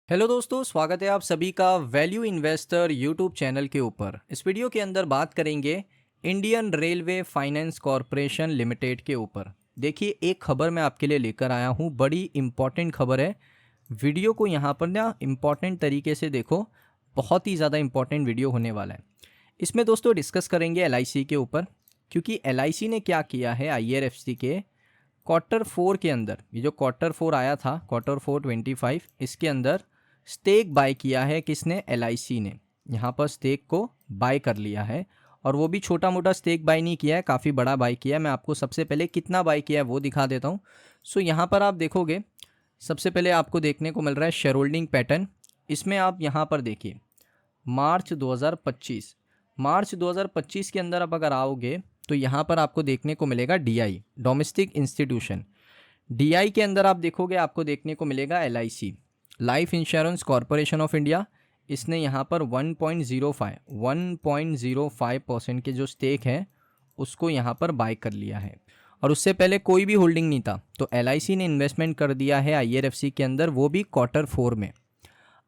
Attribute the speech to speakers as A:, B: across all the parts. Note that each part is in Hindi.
A: हेलो दोस्तों, स्वागत है आप सभी का वैल्यू इन्वेस्टर यूट्यूब चैनल के ऊपर। इस वीडियो के अंदर बात करेंगे Indian railway finance corporation limited के ऊपर। देखिए, एक खबर मैं आपके लिए लेकर आया हूँ, बड़ी इम्पॉर्टेंट खबर है। वीडियो को यहाँ पर ना इम्पॉर्टेंट तरीके से देखो, बहुत ही ज़्यादा इम्पॉर्टेंट वीडियो होने वाला है। इसमें दोस्तों डिस्कस करेंगे एलआईसी के ऊपर, क्योंकि एलआईसी ने क्या किया है आईआरएफसी के क्वार्टर 4 के अंदर। ये जो क्वार्टर 4 आया था, क्वार्टर 4 25, इसके अंदर स्टेक बाय किया है किसने? एलआईसी ने। यहाँ पर स्टेक को बाय कर लिया है, और वो भी छोटा मोटा स्टेक बाय नहीं किया है, काफ़ी बड़ा बाय किया है। मैं आपको सबसे पहले कितना बाय किया है वो दिखा देता हूँ। सो यहाँ पर आप देखोगे, सबसे पहले आपको देखने को मिल रहा है शेयर होल्डिंग पैटर्न। इसमें आप यहाँ पर देखिए मार्च 2025 के अंदर आप अगर आओगे तो यहाँ पर आपको देखने को मिलेगा डीआई, डोमेस्टिक इंस्टीट्यूशन। डीआई के अंदर आप देखोगे, आपको देखने को मिलेगा LIC, life insurance corporation of India. इसने यहाँ पर 1.05% के जो स्टेक है उसको यहाँ पर बाय कर लिया है, और उससे पहले कोई भी होल्डिंग नहीं था। तो एलआईसी ने इन्वेस्टमेंट कर दिया है आईआरएफसी के अंदर, वो भी क्वार्टर 4 में।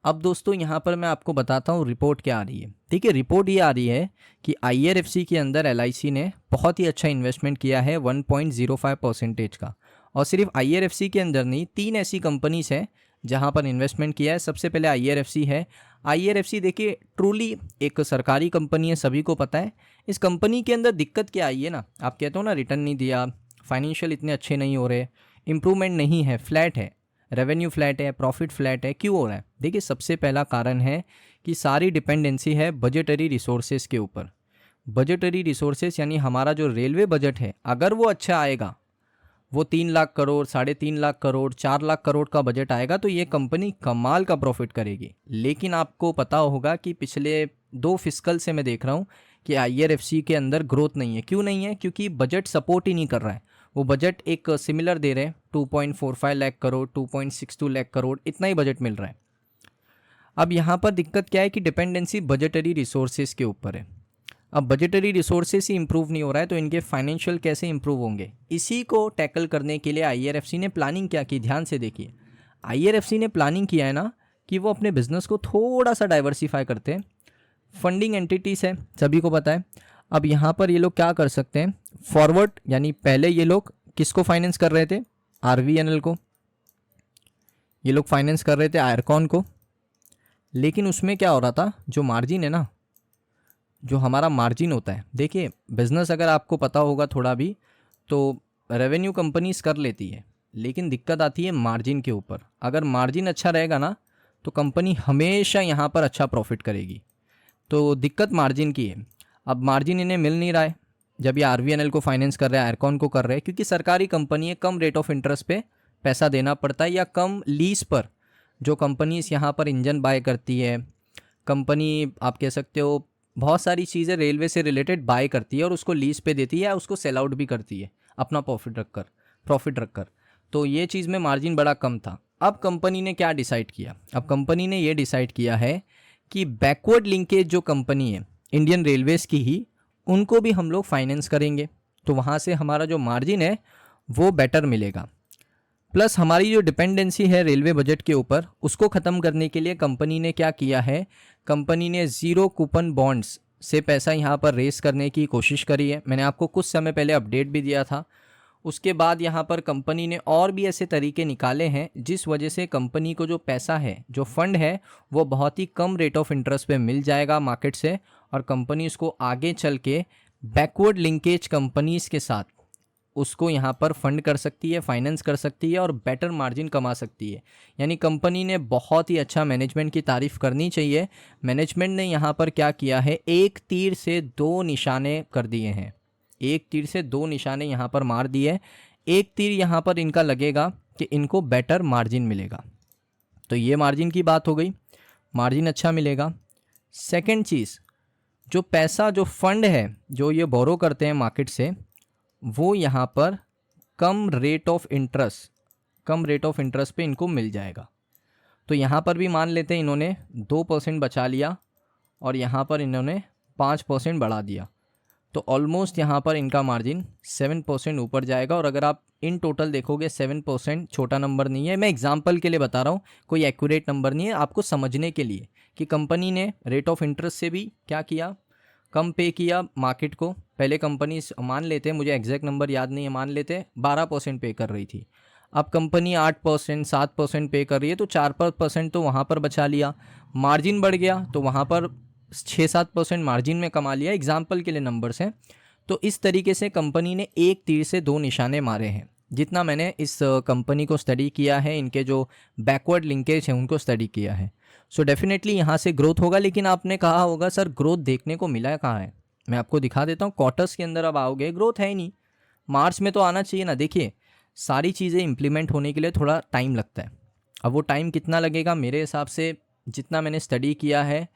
A: अब दोस्तों यहाँ पर मैं आपको बताता हूँ रिपोर्ट क्या आ रही है। ठीक है, रिपोर्ट ये आ रही है कि आईआरएफसी के अंदर एलआईसी ने बहुत ही अच्छा इन्वेस्टमेंट किया है 1.05% का। और सिर्फ आईआरएफसी के अंदर नहीं, 3 ऐसी कंपनीज हैं जहाँ पर इन्वेस्टमेंट किया है। सबसे पहले आईआरएफसी है। आईआरएफसी देखिए ट्रूली एक सरकारी कंपनी है, सभी को पता है। इस कंपनी के अंदर दिक्कत क्या आई है ना, आप कहते हो ना रिटर्न नहीं दिया, फाइनेंशियल इतने अच्छे नहीं हो रहे, इंप्रूवमेंट नहीं है, फ्लैट है, रेवेन्यू फ्लैट है, प्रॉफिट फ्लैट है। क्यों हो रहा है? देखिए, सबसे पहला कारण है कि सारी डिपेंडेंसी है बजटरी रिसोर्सेज के ऊपर। बजटरी रिसोर्सेज यानी हमारा जो रेलवे बजट है, अगर वो अच्छा आएगा, वो 3 लाख करोड़, 3.5 लाख करोड़, 4 लाख करोड़ का बजट आएगा, तो ये कंपनी कमाल का प्रॉफिट करेगी। लेकिन आपको पता होगा कि पिछले 2 फिस्कल से मैं देख रहा हूँ कि आईआरएफसी के अंदर ग्रोथ नहीं है। क्यों नहीं है? क्योंकि बजट सपोर्ट ही नहीं कर रहा है। वो बजट एक सिमिलर दे रहे हैं, 2.45 लाख करोड़, 2.62 लाख करोड़, इतना ही बजट मिल रहा है। अब यहाँ पर दिक्कत क्या है कि डिपेंडेंसी बजटरी रिसोर्सेज के ऊपर है। अब बजटरी रिसोर्सेज ही इंप्रूव नहीं हो रहा है, तो इनके फाइनेंशियल कैसे इंप्रूव होंगे? इसी को टैकल करने के लिए आईआरएफसी ने प्लानिंग क्या की, ध्यान से देखिए। आईआरएफसी ने प्लानिंग किया है ना कि वो अपने बिजनेस को थोड़ा सा डाइवर्सिफाई करते हैं। फंडिंग एंटिटीज है, सभी को पता है। अब यहाँ पर ये लोग क्या कर सकते हैं, फॉरवर्ड, यानी पहले ये लोग किसको फाइनेंस कर रहे थे? आरवीएनएल को। ये लोग फाइनेंस कर रहे थे आयरकॉन को। लेकिन उसमें क्या हो रहा था, जो मार्जिन है ना, जो हमारा मार्जिन होता है, देखिए बिजनेस अगर आपको पता होगा थोड़ा भी, तो रेवेन्यू कंपनीज कर लेती है, लेकिन दिक्कत आती है मार्जिन के ऊपर। अगर मार्जिन अच्छा रहेगा ना, तो कंपनी हमेशा यहाँ पर अच्छा प्रॉफिट करेगी। तो दिक्कत मार्जिन की है। अब मार्जिन इन्हें मिल नहीं रहा है जब ये आरवीएनएल को फाइनेंस कर रहे हैं, आयरकॉन को कर रहे हैं, क्योंकि सरकारी कंपनी है, कम रेट ऑफ इंटरेस्ट पे पैसा देना पड़ता है, या कम लीज पर जो कंपनीज यहाँ पर इंजन बाय करती है। कंपनी आप कह सकते हो बहुत सारी चीज़ें रेलवे से रिलेटेड बाय करती है और उसको लीज पे देती है, या उसको सेल आउट भी करती है अपना प्रॉफिट रखकर। तो ये चीज़ में मार्जिन बड़ा कम था। अब कंपनी ने क्या डिसाइड किया? अब कंपनी ने ये डिसाइड किया है कि बैकवर्ड लिंकेज जो कंपनी है इंडियन रेलवेज़ की ही, उनको भी हम लोग फाइनेंस करेंगे, तो वहाँ से हमारा जो मार्जिन है वो बेटर मिलेगा। प्लस हमारी जो डिपेंडेंसी है रेलवे बजट के ऊपर, उसको ख़त्म करने के लिए कंपनी ने क्या किया है, कंपनी ने ज़ीरो कूपन बॉन्ड्स से पैसा यहाँ पर रेस करने की कोशिश करी है। मैंने आपको कुछ समय पहले अपडेट भी दिया था। उसके बाद यहाँ पर कंपनी ने और भी ऐसे तरीके निकाले हैं जिस वजह से कंपनी को जो पैसा है, जो फंड है, वो बहुत ही कम रेट ऑफ इंटरेस्ट पे मिल जाएगा मार्केट से, और कंपनी उसको आगे चल के बैकवर्ड लिंकेज कंपनीज के साथ उसको यहाँ पर फंड कर सकती है, फाइनेंस कर सकती है, और बेटर मार्जिन कमा सकती है। यानी कंपनी ने बहुत ही अच्छा मैनेजमेंट की तारीफ़ करनी चाहिए। मैनेजमेंट ने यहाँ पर क्या किया है, एक तीर से 2 निशाने कर दिए हैं। एक तीर से 2 निशाने यहाँ पर मार दिए। एक तीर यहाँ पर इनका लगेगा कि इनको बेटर मार्जिन मिलेगा, तो ये मार्जिन की बात हो गई, मार्जिन अच्छा मिलेगा। सेकेंड चीज़, जो पैसा, जो फंड है, जो ये बोरो करते हैं मार्केट से, वो यहाँ पर कम रेट ऑफ इंटरेस्ट पे इनको मिल जाएगा। तो यहाँ पर भी मान लेते हैं इन्होंने 2% बचा लिया, और यहाँ पर इन्होंने 5% बढ़ा दिया, तो ऑलमोस्ट यहाँ पर इनका मार्जिन 7% ऊपर जाएगा। और अगर आप इन टोटल देखोगे 7% छोटा नंबर नहीं है, मैं एग्जांपल के लिए बता रहा हूँ, कोई एक्यूरेट नंबर नहीं है, आपको समझने के लिए कि कंपनी ने रेट ऑफ इंटरेस्ट से भी क्या किया, कम पे किया मार्केट को। पहले कंपनी मान लेते, मुझे एग्जैक्ट नंबर याद नहीं है, मान लेते 12% पे कर रही थी, अब कंपनी 8% 7% पे कर रही है, तो 4% तो वहाँ पर बचा लिया, मार्जिन बढ़ गया तो वहाँ पर 6-7% मार्जिन में कमा लिया। एग्जाम्पल के लिए नंबर्स हैं। तो इस तरीके से कंपनी ने एक तीर से दो निशाने मारे हैं। जितना मैंने इस कंपनी को स्टडी किया है, इनके जो बैकवर्ड लिंकेज हैं उनको स्टडी किया है, सो डेफिनेटली यहाँ से ग्रोथ होगा। लेकिन आपने कहा होगा सर ग्रोथ देखने को मिला कहाँ है, मैं आपको दिखा देता हूँ। क्वार्टर्स के अंदर अब आओगे, ग्रोथ है ही नहीं, मार्च में तो आना चाहिए ना। देखिए सारी चीज़ें इंप्लीमेंट होने के लिए थोड़ा टाइम लगता है। अब वो टाइम कितना लगेगा, मेरे हिसाब से जितना मैंने स्टडी किया है,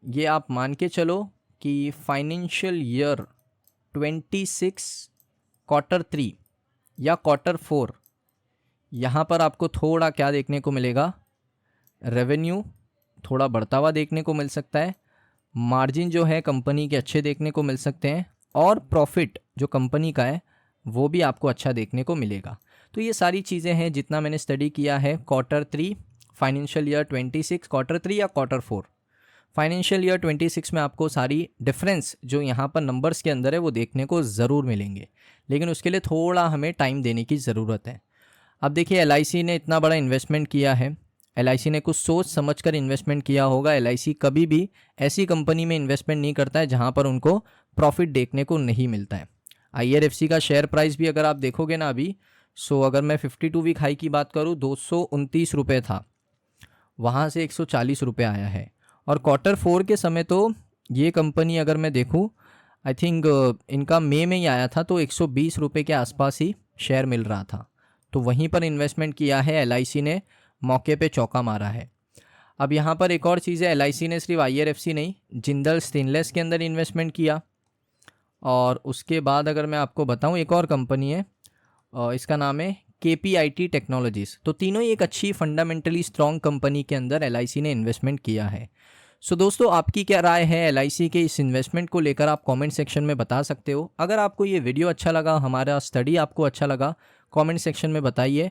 A: ये आप मान के चलो कि फाइनेंशियल ईयर 26 Q3 या Q4, यहाँ पर आपको थोड़ा क्या देखने को मिलेगा, रेवेन्यू थोड़ा बढ़ता हुआ देखने को मिल सकता है, मार्जिन जो है कंपनी के अच्छे देखने को मिल सकते हैं, और प्रॉफिट जो कंपनी का है वो भी आपको अच्छा देखने को मिलेगा। तो ये सारी चीज़ें हैं जितना मैंने स्टडी किया है। Q3 फाइनेंशियल ईयर 26, Q3 या Q4 फाइनेंशियल ईयर 26 में आपको सारी डिफरेंस जो यहाँ पर नंबर्स के अंदर है वो देखने को ज़रूर मिलेंगे, लेकिन उसके लिए थोड़ा हमें टाइम देने की ज़रूरत है। अब देखिए LIC ने इतना बड़ा इन्वेस्टमेंट किया है, LIC ने कुछ सोच समझकर इन्वेस्टमेंट किया होगा। LIC कभी भी ऐसी कंपनी में इन्वेस्टमेंट नहीं करता है जहाँ पर उनको प्रॉफिट देखने को नहीं मिलता है। IRFC का शेयर प्राइस भी अगर आप देखोगे ना अभी, सो अगर मैं 52 वीक हाई की बात करूँ 229 रुपये था, वहाँ से 140 रुपये आया है। और Q4 के समय तो ये कंपनी अगर मैं देखूँ, आई थिंक इनका मई में ही आया था, तो 120 रुपये के आसपास ही शेयर मिल रहा था। तो वहीं पर इन्वेस्टमेंट किया है LIC ने, मौके पे चौका मारा है। अब यहाँ पर एक और चीज़ है, LIC ने सिर्फ IRFC नहीं, जिंदल स्टेनलेस के अंदर इन्वेस्टमेंट किया। और उसके बाद अगर मैं आपको बताऊँ, एक और कंपनी है, इसका नाम है KPIT टेक्नोलॉजीज़। तो तीनों ही एक अच्छी फंडामेंटली स्ट्रॉन्ग कंपनी के अंदर LIC ने इन्वेस्टमेंट किया है। सो दोस्तों, आपकी क्या राय है LIC के इस इन्वेस्टमेंट को लेकर, आप कमेंट सेक्शन में बता सकते हो। अगर आपको ये वीडियो अच्छा लगा, हमारा स्टडी आपको अच्छा लगा, कमेंट सेक्शन में बताइए।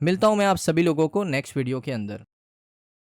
A: मिलता हूँ मैं आप सभी लोगों को नेक्स्ट वीडियो के अंदर।